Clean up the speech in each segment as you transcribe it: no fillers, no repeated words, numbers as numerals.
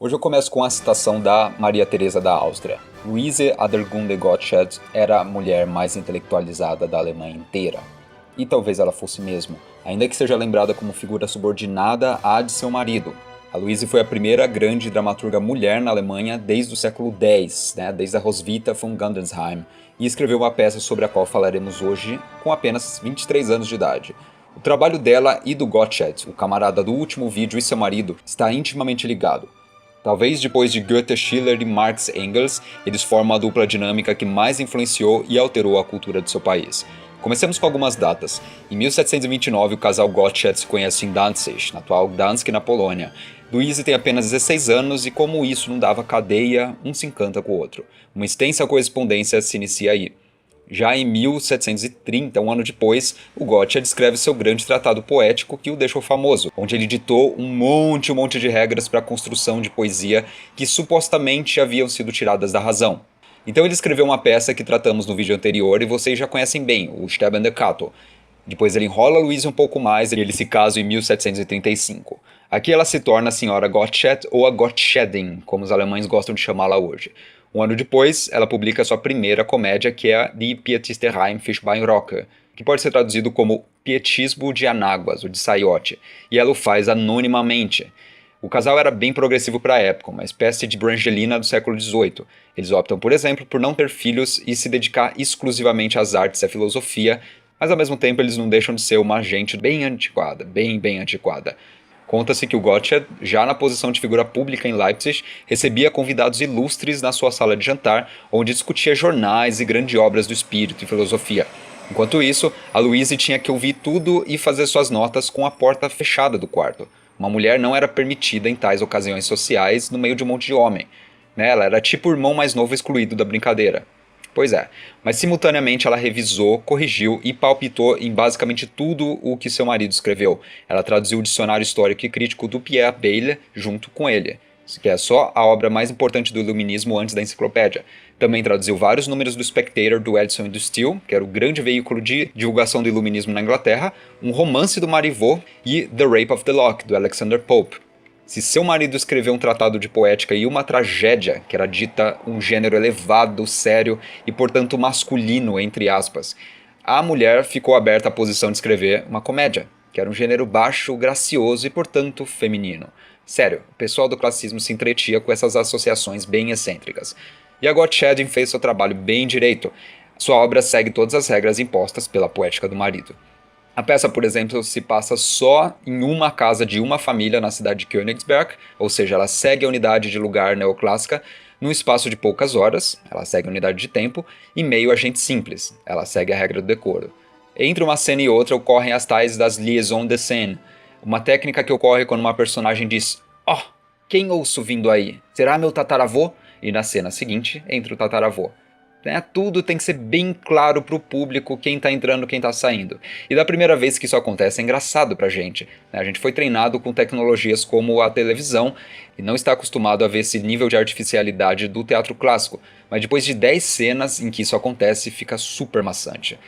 Hoje eu começo com a citação da Maria Teresa da Áustria. Luise Adelgunde Gottsched era a mulher mais intelectualizada da Alemanha inteira. E talvez ela fosse mesmo, ainda que seja lembrada como figura subordinada à de seu marido. A Luise foi a primeira grande dramaturga mulher na Alemanha desde o século X, desde a Roswitha von Gundensheim, e escreveu uma peça sobre a qual falaremos hoje com apenas 23 anos de idade. O trabalho dela e do Gottsched, o camarada do último vídeo, e seu marido, está intimamente ligado. Talvez depois de Goethe, Schiller e Marx Engels, eles formam a dupla dinâmica que mais influenciou e alterou a cultura do seu país. Comecemos com algumas datas. Em 1729, o casal Gottsched se conhece em Danzig, na atual Gdansk, na Polônia. Luise tem apenas 16 anos e, como isso não dava cadeia, um se encanta com o outro. Uma extensa correspondência se inicia aí. Já em 1730, um ano depois, o Gottsched escreve seu grande tratado poético que o deixou famoso, onde ele ditou um monte de regras para a construção de poesia que supostamente haviam sido tiradas da razão. Então ele escreveu uma peça que tratamos no vídeo anterior e vocês já conhecem bem, o Sterben der Cato. Depois ele enrola a Luise um pouco mais e eles se casam em 1735. Aqui ela se torna a senhora Gottsched ou a Gottschedin, como os alemães gostam de chamá-la hoje. Um ano depois, ela publica sua primeira comédia, que é a Die Pietisterei im Fischbeinrocke, que pode ser traduzido como Pietismo de Anáguas, ou de Saiote, e ela o faz anonimamente. O casal era bem progressivo para a época, uma espécie de Brangelina do século XVIII. Eles optam, por exemplo, por não ter filhos e se dedicar exclusivamente às artes e à filosofia, mas ao mesmo tempo eles não deixam de ser uma gente bem antiquada, bem antiquada. Conta-se que o Gottsched, já na posição de figura pública em Leipzig, recebia convidados ilustres na sua sala de jantar, onde discutia jornais e grandes obras do espírito e filosofia. Enquanto isso, a Luise tinha que ouvir tudo e fazer suas notas com a porta fechada do quarto. Uma mulher não era permitida em tais ocasiões sociais no meio de um monte de homem. Ela era tipo o irmão mais novo excluído da brincadeira. Pois é, mas simultaneamente ela revisou, corrigiu e palpitou em basicamente tudo o que seu marido escreveu. Ela traduziu o dicionário histórico e crítico do Pierre Bayle junto com ele, que é só a obra mais importante do iluminismo antes da enciclopédia. Também traduziu vários números do Spectator, do Edison e do Steele, que era o grande veículo de divulgação do iluminismo na Inglaterra, um romance do Marivaux e The Rape of the Lock, do Alexander Pope. Se seu marido escreveu um tratado de poética e uma tragédia, que era dita um gênero elevado, sério e, portanto, masculino, entre aspas, a mulher ficou aberta à posição de escrever uma comédia, que era um gênero baixo, gracioso e, portanto, feminino. Sério, o pessoal do classicismo se entretia com essas associações bem excêntricas. E a Gottschedin fez seu trabalho bem direito. Sua obra segue todas as regras impostas pela poética do marido. A peça, por exemplo, se passa só em uma casa de uma família na cidade de Königsberg, ou seja, ela segue a unidade de lugar neoclássica num espaço de poucas horas, ela segue a unidade de tempo, e meio a gente simples, ela segue a regra do decoro. Entre uma cena e outra ocorrem as tais das liaisons de scène, uma técnica que ocorre quando uma personagem diz "Oh, quem ouço vindo aí? Será meu tataravô?" E na cena seguinte, entra o tataravô. Tudo tem que ser bem claro pro público, quem tá entrando, quem tá saindo. E da primeira vez que isso acontece é engraçado pra gente. A gente foi treinado com tecnologias como a televisão e não está acostumado a ver esse nível de artificialidade do teatro clássico. Mas depois de 10 cenas em que isso acontece, fica super maçante.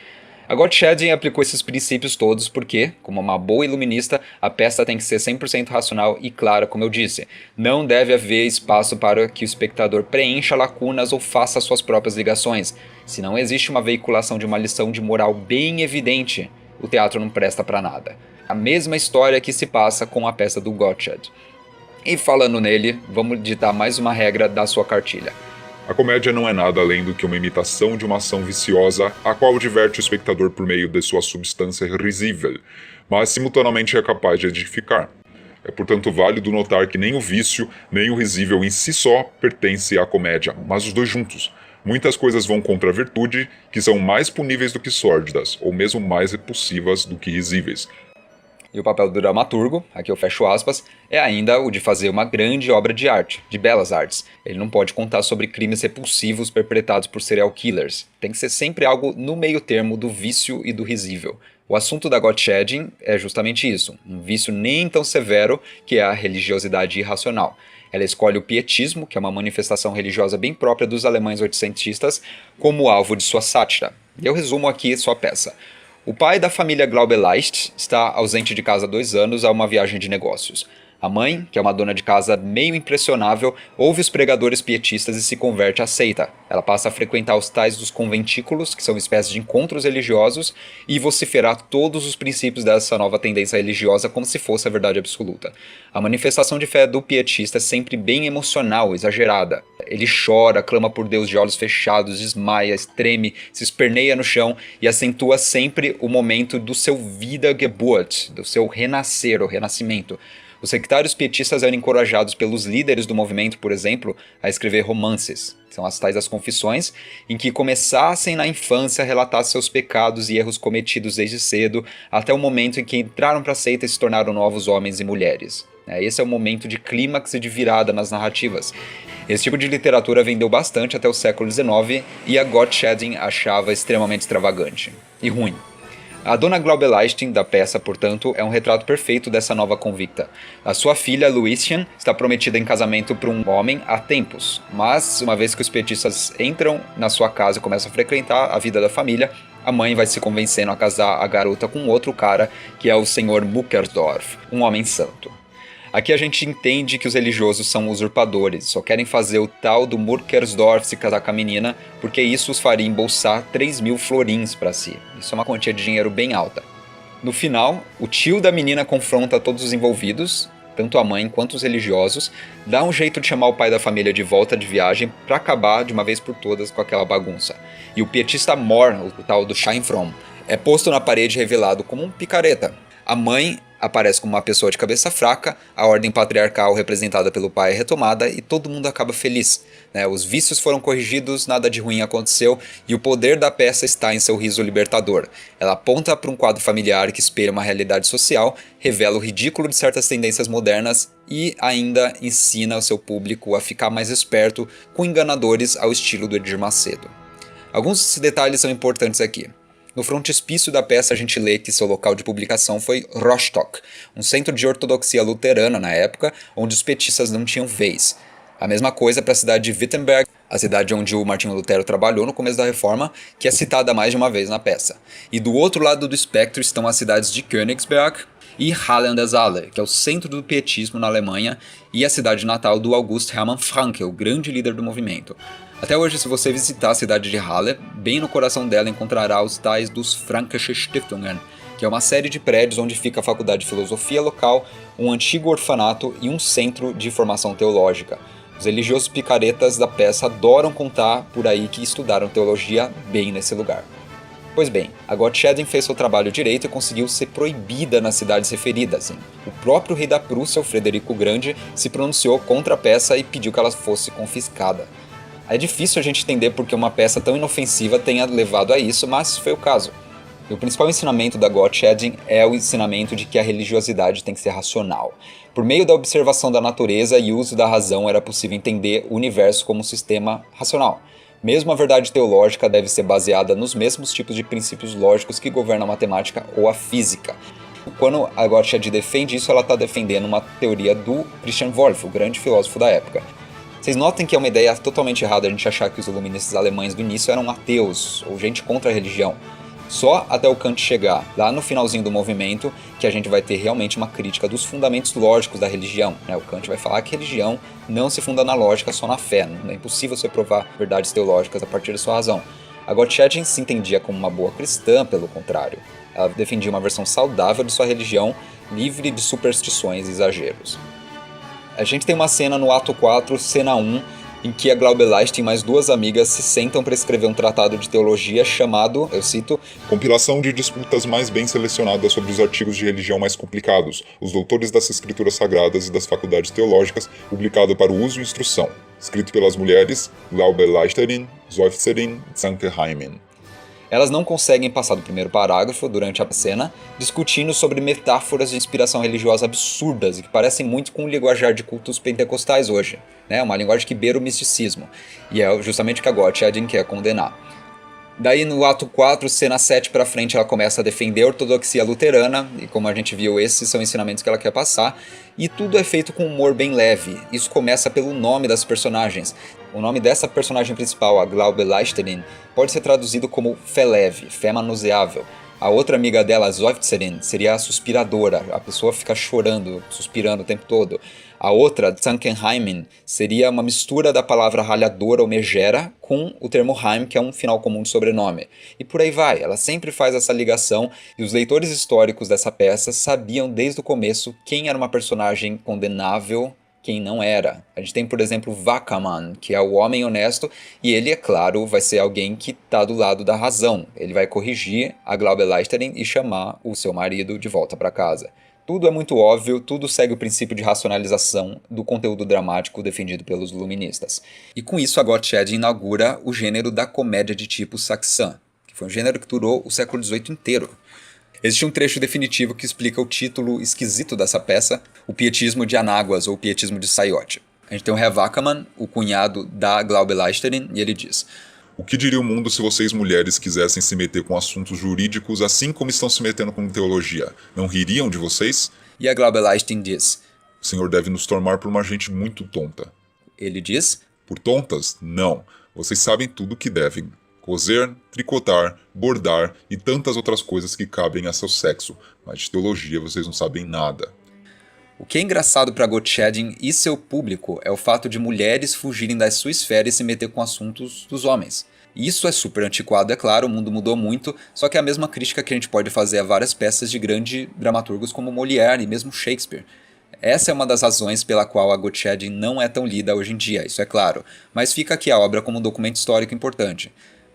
A Gottschedin aplicou esses princípios todos porque, como uma boa iluminista, a peça tem que ser 100% racional e clara, como eu disse. Não deve haver espaço para que o espectador preencha lacunas ou faça suas próprias ligações. Se não existe uma veiculação de uma lição de moral bem evidente, o teatro não presta para nada. A mesma história que se passa com a peça do Gottsched. E falando nele, vamos ditar mais uma regra da sua cartilha. A comédia não é nada além do que uma imitação de uma ação viciosa, a qual diverte o espectador por meio de sua substância risível, mas simultaneamente é capaz de edificar. É portanto válido notar que nem o vício, nem o risível em si só pertence à comédia, mas os dois juntos. Muitas coisas vão contra a virtude, que são mais puníveis do que sórdidas, ou mesmo mais repulsivas do que risíveis. E o papel do dramaturgo, aqui eu fecho aspas, é ainda o de fazer uma grande obra de arte, de belas artes. Ele não pode contar sobre crimes repulsivos perpetrados por serial killers. Tem que ser sempre algo no meio termo do vício e do risível. O assunto da Gottschedin é justamente isso, um vício nem tão severo que é a religiosidade irracional. Ela escolhe o pietismo, que é uma manifestação religiosa bem própria dos alemães oitocentistas, como alvo de sua sátira. E eu resumo aqui sua peça. O pai da família Glaube Leicht está ausente de casa há 2 anos a uma viagem de negócios. A mãe, que é uma dona de casa meio impressionável, ouve os pregadores pietistas e se converte à seita. Ela passa a frequentar os tais dos conventículos, que são espécies de encontros religiosos, e vociferar todos os princípios dessa nova tendência religiosa como se fosse a verdade absoluta. A manifestação de fé do pietista é sempre bem emocional, exagerada. Ele chora, clama por Deus de olhos fechados, desmaia, treme, se esperneia no chão e acentua sempre o momento do seu Wiedergeburt, do seu renascer, o renascimento. Os sectários pietistas eram encorajados pelos líderes do movimento, por exemplo, a escrever romances. São as tais das confissões, em que começassem na infância a relatar seus pecados e erros cometidos desde cedo, até o momento em que entraram para a seita e se tornaram novos homens e mulheres. Esse é o momento de clímax e de virada nas narrativas. Esse tipo de literatura vendeu bastante até o século XIX e a Gottscheding achava extremamente extravagante e ruim. A dona Glaubeleistin da peça, portanto, é um retrato perfeito dessa nova convicta. A sua filha, Luischen, está prometida em casamento para um homem há tempos, mas, uma vez que os pietistas entram na sua casa e começam a frequentar a vida da família, a mãe vai se convencendo a casar a garota com outro cara, que é o Sr. Muckersdorf, um homem santo. Aqui a gente entende que os religiosos são usurpadores, só querem fazer o tal do Muckersdorf se casar com a menina, porque isso os faria embolsar 3.000 florins para si. Isso é uma quantia de dinheiro bem alta. No final, o tio da menina confronta todos os envolvidos, tanto a mãe quanto os religiosos, dá um jeito de chamar o pai da família de volta de viagem para acabar de uma vez por todas com aquela bagunça. E o pietista Mor, o tal do Scheinfromm, é posto na parede revelado como um picareta. A mãe aparece como uma pessoa de cabeça fraca, a ordem patriarcal representada pelo pai é retomada e todo mundo acaba feliz. Os vícios foram corrigidos, nada de ruim aconteceu e o poder da peça está em seu riso libertador. Ela aponta para um quadro familiar que espelha uma realidade social, revela o ridículo de certas tendências modernas e ainda ensina o seu público a ficar mais esperto com enganadores ao estilo do Edir Macedo. Alguns detalhes são importantes aqui. No frontispício da peça a gente lê que seu local de publicação foi Rostock, um centro de ortodoxia luterana na época, onde os petistas não tinham vez. A mesma coisa para a cidade de Wittenberg, a cidade onde o Martinho Lutero trabalhou no começo da Reforma, que é citada mais de uma vez na peça. E do outro lado do espectro estão as cidades de Königsberg e Halle an der Saale, que é o centro do pietismo na Alemanha, e a cidade natal do August Hermann Francke, o grande líder do movimento. Até hoje, se você visitar a cidade de Halle, bem no coração dela encontrará os tais dos Frankische Stiftungen, que é uma série de prédios onde fica a faculdade de filosofia local, um antigo orfanato e um centro de formação teológica. Os religiosos picaretas da peça adoram contar por aí que estudaram teologia bem nesse lugar. Pois bem, a Gottscheding fez seu trabalho direito e conseguiu ser proibida nas cidades referidas. O próprio rei da Prússia, o Frederico o Grande, se pronunciou contra a peça e pediu que ela fosse confiscada. É difícil a gente entender porque uma peça tão inofensiva tenha levado a isso, mas foi o caso. E o principal ensinamento da Gottscheding é o ensinamento de que a religiosidade tem que ser racional. Por meio da observação da natureza e uso da razão era possível entender o universo como um sistema racional. Mesmo a verdade teológica deve ser baseada nos mesmos tipos de princípios lógicos que governam a matemática ou a física. Quando a Gottscheding defende isso, ela está defendendo uma teoria do Christian Wolff, o grande filósofo da época. Vocês notem que é uma ideia totalmente errada a gente achar que os iluministas alemães do início eram ateus ou gente contra a religião. Só até o Kant chegar, lá no finalzinho do movimento, que a gente vai ter realmente uma crítica dos fundamentos lógicos da religião. O Kant vai falar que religião não se funda na lógica, só na fé. É impossível você provar verdades teológicas a partir da sua razão. A Gottscheding se entendia como uma boa cristã, pelo contrário. Ela defendia uma versão saudável de sua religião, livre de superstições e exageros. A gente tem uma cena no ato 4, cena 1, em que a Glaubeleistin e mais duas amigas se sentam para escrever um tratado de teologia chamado, eu cito, Compilação de disputas mais bem selecionadas sobre os artigos de religião mais complicados, os doutores das escrituras sagradas e das faculdades teológicas, publicado para o uso e instrução, escrito pelas mulheres Glaubeleichterin, Seufzerin e Zankerheimin. Elas não conseguem passar do primeiro parágrafo durante a cena, discutindo sobre metáforas de inspiração religiosa absurdas e que parecem muito com o linguajar de cultos pentecostais hoje, uma linguagem que beira o misticismo, e é justamente o que a Gottscheding quer condenar. Daí no ato 4, cena 7 pra frente, ela começa a defender a ortodoxia luterana, e como a gente viu, esses são ensinamentos que ela quer passar, e tudo é feito com humor bem leve. Isso começa pelo nome das personagens. O nome dessa personagem principal, a Glaubeleichterin, pode ser traduzido como fé leve, fé manuseável. A outra amiga dela, a Seufzerin, seria a suspiradora. A pessoa fica chorando, suspirando o tempo todo. A outra, Zankenheimin, seria uma mistura da palavra ralhadora ou megera com o termo Heim, que é um final comum de sobrenome. E por aí vai, ela sempre faz essa ligação e os leitores históricos dessa peça sabiam desde o começo quem era uma personagem condenável, quem não era. A gente tem, por exemplo, Wackermann, que é o homem honesto, e ele, é claro, vai ser alguém que está do lado da razão. Ele vai corrigir a Glaube Leichterin e chamar o seu marido de volta para casa. Tudo é muito óbvio, tudo segue o princípio de racionalização do conteúdo dramático defendido pelos luministas. E com isso, a Gottsched inaugura o gênero da comédia de tipo saxã, que foi um gênero que durou o século XVIII inteiro. Existe um trecho definitivo que explica o título esquisito dessa peça, o pietismo de Anáguas, ou pietismo de Saiote. A gente tem o Herr Wackermann, o cunhado da Glaube Leichterin, e ele diz: O que diria o mundo se vocês mulheres quisessem se meter com assuntos jurídicos assim como estão se metendo com teologia? Não ririam de vocês? E a Glaube Leichterin diz: O senhor deve nos tomar por uma gente muito tonta. Ele diz: Por tontas? Não. Vocês sabem tudo o que devem. Coser, tricotar, bordar e tantas outras coisas que cabem a seu sexo, mas de teologia vocês não sabem nada. O que é engraçado para Gottschedin e seu público é o fato de mulheres fugirem da sua esfera e se meter com assuntos dos homens. Isso é super antiquado, é claro, o mundo mudou muito, só que é a mesma crítica que a gente pode fazer a várias peças de grandes dramaturgos como Molière e mesmo Shakespeare. Essa é uma das razões pela qual a Gottschedin não é tão lida hoje em dia, isso é claro, mas fica aqui a obra como um documento histórico importante.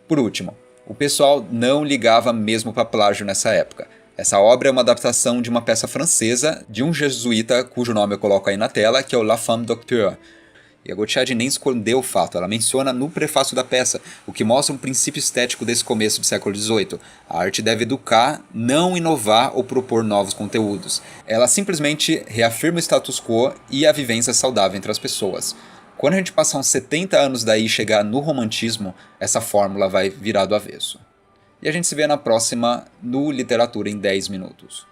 Por último, o pessoal não ligava mesmo para plágio nessa época. Essa obra é uma adaptação de uma peça francesa de um jesuíta cujo nome eu coloco aí na tela, que é o La Femme Docteur. E a Gottsched nem escondeu o fato, ela menciona no prefácio da peça, o que mostra um princípio estético desse começo do século XVIII. A arte deve educar, não inovar ou propor novos conteúdos. Ela simplesmente reafirma o status quo e a vivência saudável entre as pessoas. Quando a gente passar uns 70 anos daí e chegar no romantismo, essa fórmula vai virar do avesso. E a gente se vê na próxima no Literatura em 10 Minutos.